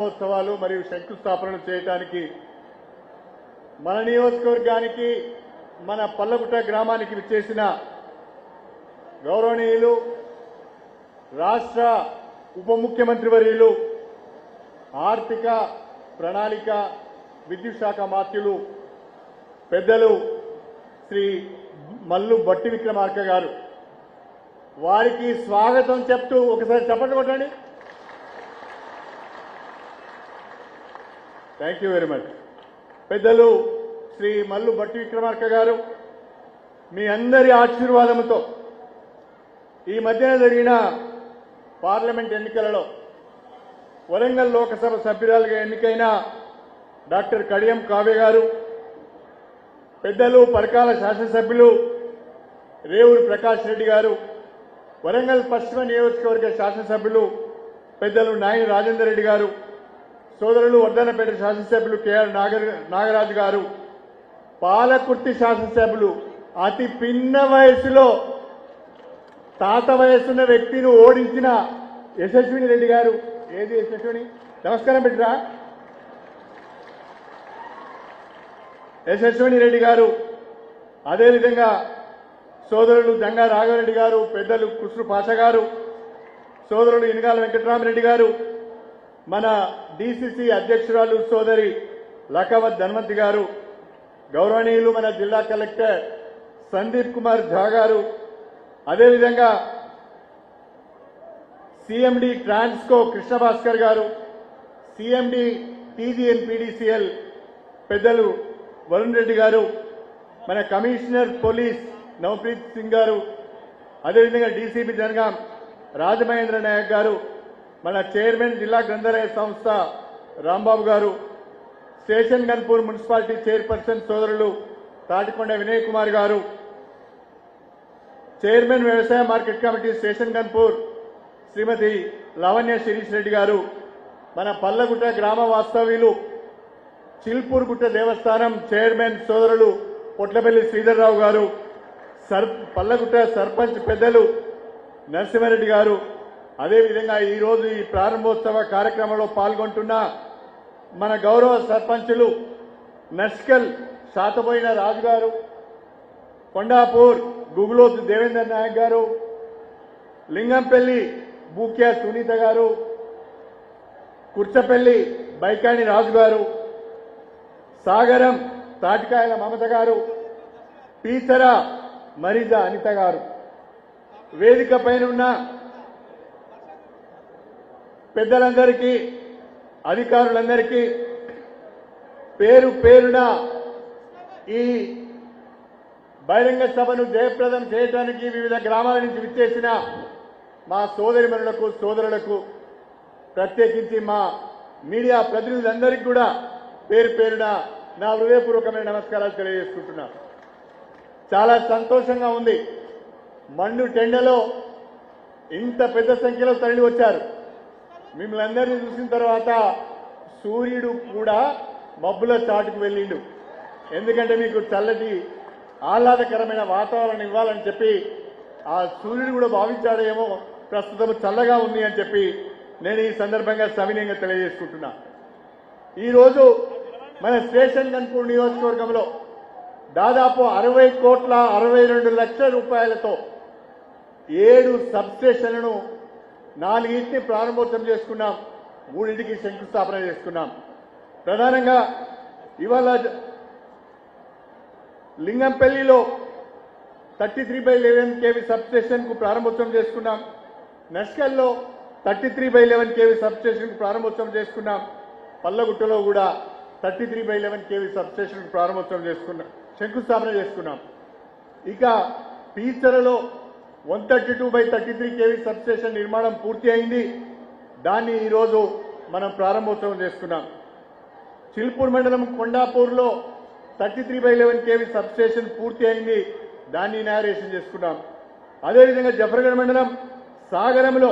మహోత్సవాలు మరియు శంకుస్థాపనలు చేయడానికి మన నియోజకవర్గానికి మన పల్లగుట్ట గ్రామానికి విచ్చేసిన గౌరవనీయులు రాష్ట్ర ఉప ముఖ్యమంత్రి వర్యులు ఆర్థిక ప్రణాళిక విద్యుత్ శాఖ మంత్రులు పెద్దలు శ్రీ మల్లు భట్టి విక్రమార్క గారు వారికి స్వాగతం చెప్తూ ఒకసారి చప్పట్లు కొట్టండి. Thank you very much. పెద్దలు శ్రీ మల్లు భట్టి విక్రమార్క గారు మీ అందరి ఆశీర్వాదంతో ఈ మధ్యన జరిగిన పార్లమెంట్ ఎన్నికలలో వరంగల్ లోకసభ సభ్యురాలుగా ఎన్నికైన డాక్టర్ కడియం కావ్య గారు, పెద్దలు పరకాల శాసనసభ్యులు రేవూరి ప్రకాష్ రెడ్డి గారు, వరంగల్ పశ్చిమ నియోజకవర్గ శాసనసభ్యులు పెద్దలు నాయని రాజేందర్ రెడ్డి గారు, సోదరులు వర్ధనపేట శాసనసభ్యులు కేఆర్ నాగరాజు గారు, పాలకుర్తి శాసనసభ్యులు అతి పిన్న వయసులో తాత వయసున్న వ్యక్తిని ఓడించిన యశస్విని రెడ్డి గారు. ఏది యశస్విని? నమస్కారం పెట్టిరా. యశస్విని రెడ్డి గారు, అదేవిధంగా సోదరులు జంగా రాఘవరెడ్డి గారు, పెద్దలు కృష్ణ పాష గారు, సోదరులు ఇనగాల వెంకటరామరెడ్డి గారు, మన డిసిసి అధ్యక్షురాలు సోదరి లకావత్ ధన్వంతి గారు, గౌరవనీయులు మన జిల్లా కలెక్టర్ సందీప్ కుమార్ ఝా గారు, అదేవిధంగా సిఎండి ట్రాన్స్కో కృష్ణ భాస్కర్ గారు, సిఎండి టీజీఎన్పీడీసీఎల్ పెద్దలు వరుణ్ రెడ్డి గారు, మన కమిషనర్ పోలీస్ నవప్రీత్ సింగ్ గారు, అదేవిధంగా డీసీపీ జనగాం రాజమహేంద్ర నాయక్ గారు, మన చైర్మన్ జిల్లా గ్రంథాలయ సంస్థ రాంబాబు గారు, స్టేషన్ గన్పూర్ మున్సిపాలిటీ చైర్పర్సన్ సోదరులు తాటికొండ వినయ్ కుమార్ గారు, చైర్మన్ వ్యవసాయ మార్కెట్ కమిటీ స్టేషన్ గన్పూర్ శ్రీమతి లావణ్య శిరీష్ రెడ్డి గారు, మన పల్లగుట్ట గ్రామ వాస్తవ్యులు చిల్పూర్గుట్ట దేవస్థానం చైర్మన్ సోదరులు పొట్లపల్లి శ్రీధర్రావు గారు, పల్లగుట్ట సర్పంచ్ పెద్దలు నరసింహారెడ్డి గారు, అదేవిధంగా ఈరోజు ఈ ప్రారంభోత్సవ కార్యక్రమంలో పాల్గొంటున్న మన గౌరవ సర్పంచులు నస్కల్ శాతబోయిన రాజు గారు, కొండాపూర్ గుగులోతు దేవేందర్ నాయక్ గారు, లింగంపల్లి బూక్యా సునీత గారు, కుర్చపల్లి బైకాణి రాజు గారు, సాగరం తాటికాయల మమత గారు, పీసర మరిజా అనిత గారు, వేదిక పైన ఉన్న పెద్దలందరికీ అధికారులందరికీ పేరు పేరున ఈ బహిరంగ సభను జయప్రదం చేయడానికి వివిధ గ్రామాల నుంచి విచ్చేసిన మా సోదరిమణులకు సోదరులకు ప్రత్యేకించి మా మీడియా ప్రతినిధులందరికీ కూడా పేరు పేరున నా హృదయపూర్వకమైన నమస్కారాలు తెలియజేసుకుంటున్నా. చాలా సంతోషంగా ఉంది. మండు టెండలో ఇంత పెద్ద సంఖ్యలో తరలి వచ్చారు. మిమ్మల్ని అందరినీ చూసిన తర్వాత సూర్యుడు కూడా మబ్బుల చాటుకు వెళ్ళిండు. ఎందుకంటే మీకు చల్లటి ఆహ్లాదకరమైన వాతావరణం ఇవ్వాలని చెప్పి ఆ సూర్యుడు కూడా భావించాడేమో ప్రస్తుతం చల్లగా ఉంది అని చెప్పి నేను ఈ సందర్భంగా సవినయంగా తెలియజేసుకుంటున్నా. ఈరోజు మన స్టేషన్ గన్పూర్ నియోజకవర్గంలో దాదాపు 60,62,00,000 రూపాయలతో 7 సబ్స్టేషన్లను 4 ప్రారంభోత్సవం చేసుకున్నాం, 3 శంకుస్థాపన చేసుకున్నాం. ప్రధానంగా ఇవాళ లింగంపల్లిలో 33/11 kV సబ్స్టేషన్ కు ప్రారంభోత్సవం చేసుకున్నాం. నస్కల్లో 33/11 kV సబ్స్టేషన్ కు ప్రారంభోత్సవం చేసుకున్నాం. పల్లగుట్టలో కూడా 33/11 kV సబ్స్టేషన్ కు ప్రారంభోత్సవం చేసుకున్నాం, శంకుస్థాపన చేసుకున్నాం. ఇక పీచరలో 132/33 kV సబ్స్టేషన్ నిర్మాణం పూర్తి అయింది. దాన్ని ఈరోజు మనం ప్రారంభోత్సవం చేసుకున్నాం. చిల్పూర్ మండలం కొండాపూర్లో 33/11 kV సబ్స్టేషన్ పూర్తి అయింది. దాన్ని ఇనాగరేషన్ చేసుకున్నాం. అదేవిధంగా జఫర్గఢ్ మండలం సాగరంలో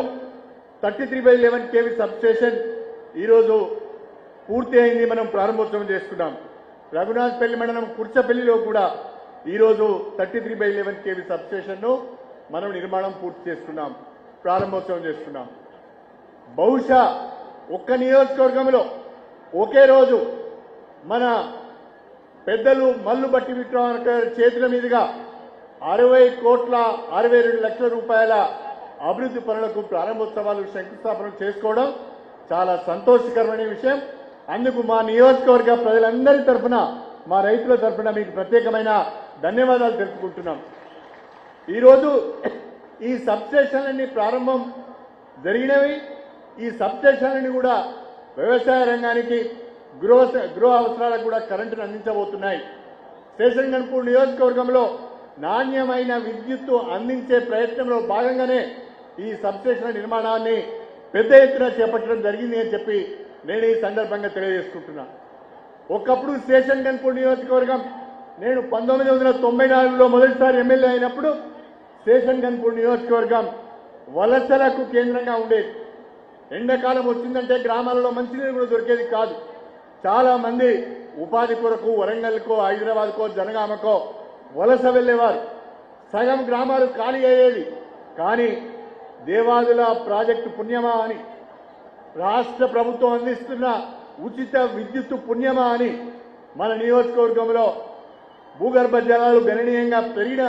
33/11 kV సబ్స్టేషన్ ఈరోజు పూర్తి అయింది, మనం ప్రారంభోత్సవం చేసుకున్నాం. రఘునాథ్పల్లి మండలం కుర్చపల్లిలో కూడా ఈరోజు 33/11 kV సబ్స్టేషన్ను మనం నిర్మాణం పూర్తి చేసుకున్నాం, ప్రారంభోత్సవం చేసుకున్నాం. బహుశా ఒక్క నియోజకవర్గంలో ఒకే రోజు మన పెద్దలు మల్లు బట్టి విక్రమార్క చేతుల మీదుగా 60,62 లక్షల రూపాయల అభివృద్ధి పనులకు ప్రారంభోత్సవాలు శంకుస్థాపన చేసుకోవడం చాలా సంతోషకరమైన విషయం. అందుకు మా నియోజకవర్గ ప్రజలందరి తరఫున, మా రైతుల తరఫున మీకు ప్రత్యేకమైన ధన్యవాదాలు తెలుపుకుంటున్నాం. ఈరోజు ఈ సబ్స్టేషన్లన్నీ ప్రారంభం జరిగినవి. ఈ సబ్స్టేషన్లన్నీ కూడా వ్యవసాయ రంగానికి, గృహ అవసరాలకు కూడా కరెంటును అందించబోతున్నాయి. స్టేషన్ గన్పూర్ నియోజకవర్గంలో నాణ్యమైన విద్యుత్తు అందించే ప్రయత్నంలో భాగంగానే ఈ సబ్స్టేషన్ల నిర్మాణాన్ని పెద్ద ఎత్తున చేపట్టడం జరిగింది అని చెప్పి నేను ఈ సందర్భంగా తెలియజేసుకుంటున్నా. ఒకప్పుడు స్టేషన్ గన్పూర్ నియోజకవర్గం, నేను 1994లో మొదటిసారి ఎమ్మెల్యే అయినప్పుడు స్టేషన్ గన్పూర్ నియోజకవర్గం వలసలకు కేంద్రంగా ఉండేది. ఎండాకాలం వచ్చిందంటే గ్రామాలలో మంచినీరు కూడా దొరికేది కాదు. చాలా మంది ఉపాధి కొరకు వరంగల్కో, హైదరాబాద్కో, జనగామకో వలస వెళ్లేవారు. సగం గ్రామాలు ఖాళీ అయ్యేది. కానీ దేవాదుల ప్రాజెక్టు పుణ్యమా అని, రాష్ట్ర ప్రభుత్వం అందిస్తున్న ఉచిత విద్యుత్తు పుణ్యమా అని మన నియోజకవర్గంలో భూగర్భ జలాలు గణనీయంగా పెరిగిన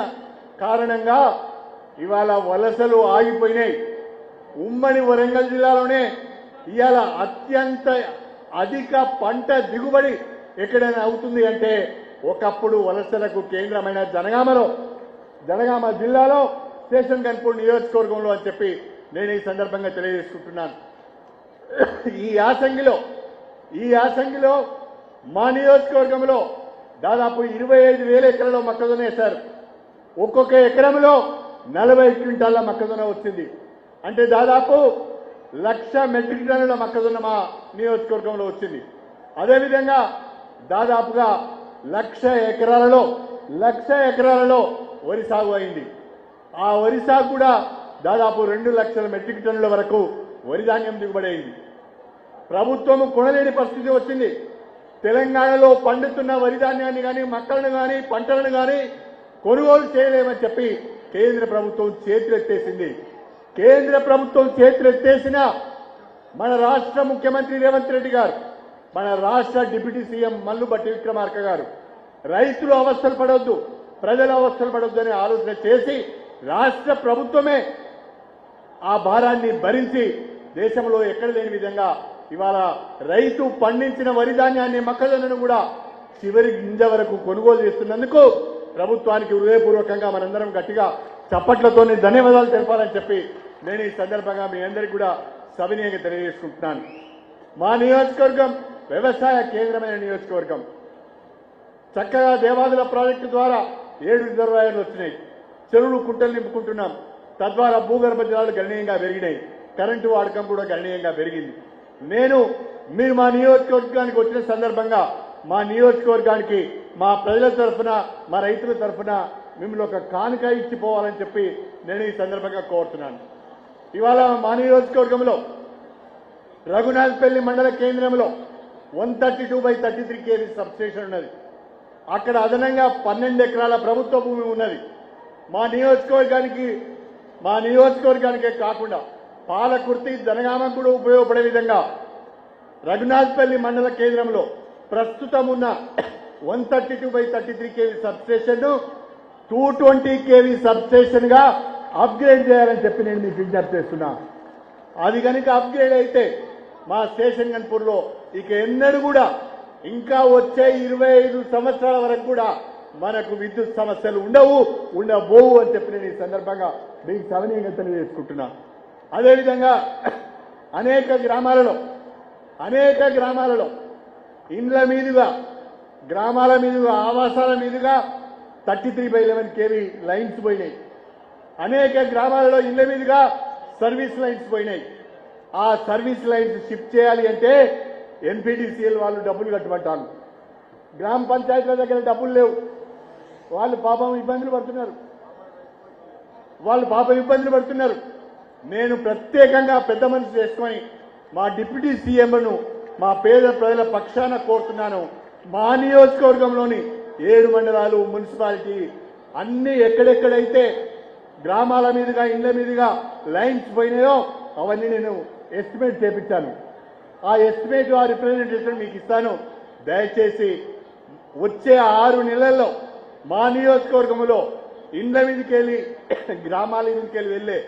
కారణంగా ఇవాళ వలసలు ఆగిపోయినాయి. ఉమ్మడి వరంగల్ జిల్లాలోనే ఇవాళ అత్యంత అధిక పంట దిగుబడి ఎక్కడైనా అవుతుంది అంటే ఒకప్పుడు వలసలకు కేంద్రమైన జనగామ జిల్లాలో స్టేషన్ గన్పూర్ నియోజకవర్గంలో అని చెప్పి నేను ఈ సందర్భంగా తెలియజేసుకుంటున్నాను. ఈ యాసంగిలో మా నియోజకవర్గంలో దాదాపు 25,000 ఎకరాల్లో మొక్కజొన్న వేశారు. ఒక్కొక్క ఎకరంలో 40 క్వింటాల మొక్కజొన్న వచ్చింది. అంటే దాదాపు 1,00,000 మెట్రిక్ టన్నుల మొక్కజొన్న మా నియోజకవర్గంలో వచ్చింది. అదేవిధంగా దాదాపుగా 1,00,000 ఎకరాలలో వరి సాగు అయింది. ఆ వరి సాగు కూడా దాదాపు 2,00,000 మెట్రిక్ టన్నుల వరకు వరి ధాన్యం దిగుబడి అయింది. ప్రభుత్వము కొనలేని పరిస్థితి వచ్చింది. తెలంగాణలో పండుతున్న వరి ధాన్యాన్ని కానీ, మొక్కలను కానీ, పంటలను కానీ కొనుగోలు చేయలేమని చెప్పి కేంద్ర ప్రభుత్వం చేతులెత్తేసింది. కేంద్ర ప్రభుత్వం చేతులెత్తేసిన మన రాష్ట్ర ముఖ్యమంత్రి రేవంత్ రెడ్డి గారు, మన రాష్ట్ర డిప్యూటీ సీఎం మల్లు బట్టి విక్రమార్క గారు రైతులు అవస్థలు పడొద్దు, ప్రజలు అవస్థలు పడొద్దు అనే ఆలోచన చేసి రాష్ట్ర ప్రభుత్వమే ఆ భారాన్ని భరించి దేశంలో ఎక్కడ లేని విధంగా ఇవాళ రైతు పండించిన వరి ధాన్యాన్ని, మొక్కజొన్నను కూడా చివరి గింజ వరకు కొనుగోలు చేస్తున్నందుకు ప్రభుత్వానికి హృదయపూర్వకంగా మనందరం గట్టిగా చప్పట్లతోనే ధన్యవాదాలు తెలపాలని చెప్పి నేను ఈ సందర్భంగా మీ అందరికీ కూడా సవినీయంగా తెలియజేసుకుంటున్నాను. మా నియోజకవర్గం వ్యవసాయ కేంద్రమైన నియోజకవర్గం. చక్కగా దేవాదుల ప్రాజెక్టు ద్వారా 7 రిజర్వాయర్లు వచ్చినాయి. చెరువులు, కుంటలు నింపుకుంటున్నాం. తద్వారా భూగర్భ జలాలు గణనీయంగా పెరిగినాయి. కరెంటు వాడకం కూడా గణనీయంగా పెరిగింది. మీరు మా నియోజకవర్గానికి వచ్చిన సందర్భంగా మా నియోజకవర్గానికి మా ప్రజల తరఫున, మా రైతుల తరఫున మిమ్మల్ని ఒక కానుక ఇచ్చిపోవాలని చెప్పి నేను ఈ సందర్భంగా కోరుతున్నాను. ఇవాళ మా నియోజకవర్గంలో రఘునాథపల్లి మండల కేంద్రంలో 132/33 kV సబ్స్టేషన్ ఉన్నది. అక్కడ అదనంగా 12 ఎకరాల ప్రభుత్వ భూమి ఉన్నది. మా నియోజకవర్గానికే కాకుండా పాలకుర్తి, జనగామకు కూడా ఉపయోగపడే విధంగా రఘునాథపల్లి మండల కేంద్రంలో ప్రస్తుతం ఉన్న 132/33 kV సబ్స్టేషన్ 220 kV సబ్స్టేషన్ గా అప్గ్రేడ్ చేయాలని చెప్పి నేను మీకు విజ్ఞప్తి చేస్తున్నా. అది కనుక అప్గ్రేడ్ అయితే మా స్టేషన్ గన్పూర్లో ఇక ఎన్నడూ కూడా, ఇంకా వచ్చే 25 సంవత్సరాల వరకు కూడా మనకు విద్యుత్ సమస్యలు ఉండబోవు అని చెప్పి నేను ఈ సందర్భంగా మీకు సవినీయంగా తెలియజేసుకుంటున్నా. అదేవిధంగా అనేక గ్రామాలలో ఇండ్ల మీదుగా, గ్రామాల మీదుగా, ఆవాసాల మీదుగా 33/11 kV లైన్స్ పోయినాయి. అనేక గ్రామాలలో ఇండ్ల మీదుగా సర్వీస్ లైన్స్ పోయినాయి. ఆ సర్వీస్ లైన్స్ షిఫ్ట్ చేయాలి అంటే NPTCL వాళ్ళు డబ్బులు కట్టమంటారు. గ్రామ పంచాయతీల దగ్గర డబ్బులు లేవు. వాళ్ళు పాపం ఇబ్బందులు పడుతున్నారు. నేను ప్రత్యేకంగా పెద్ద మనసు చేసుకొని మా డిప్యూటీ సీఎంను మా పేద ప్రజల పక్షాన కోరుతున్నాను. మా నియోజకవర్గంలోని 7 మండలాలు, మున్సిపాలిటీ అన్ని ఎక్కడెక్కడైతే గ్రామాల మీదుగా, ఇండ్ల మీదుగా లైన్స్ పోయినాయో అవన్నీ నేను ఎస్టిమేట్ చేపించాను. ఆ ఎస్టిమేట్ ఆ రిప్రజెంటేషన్ మీకు ఇస్తాను. దయచేసి వచ్చే 6 నెలల్లో మా నియోజకవర్గంలో ఇండ్ల మీదకి వెళ్ళి గ్రామాల మీదకి వెళ్ళి వెళ్ళే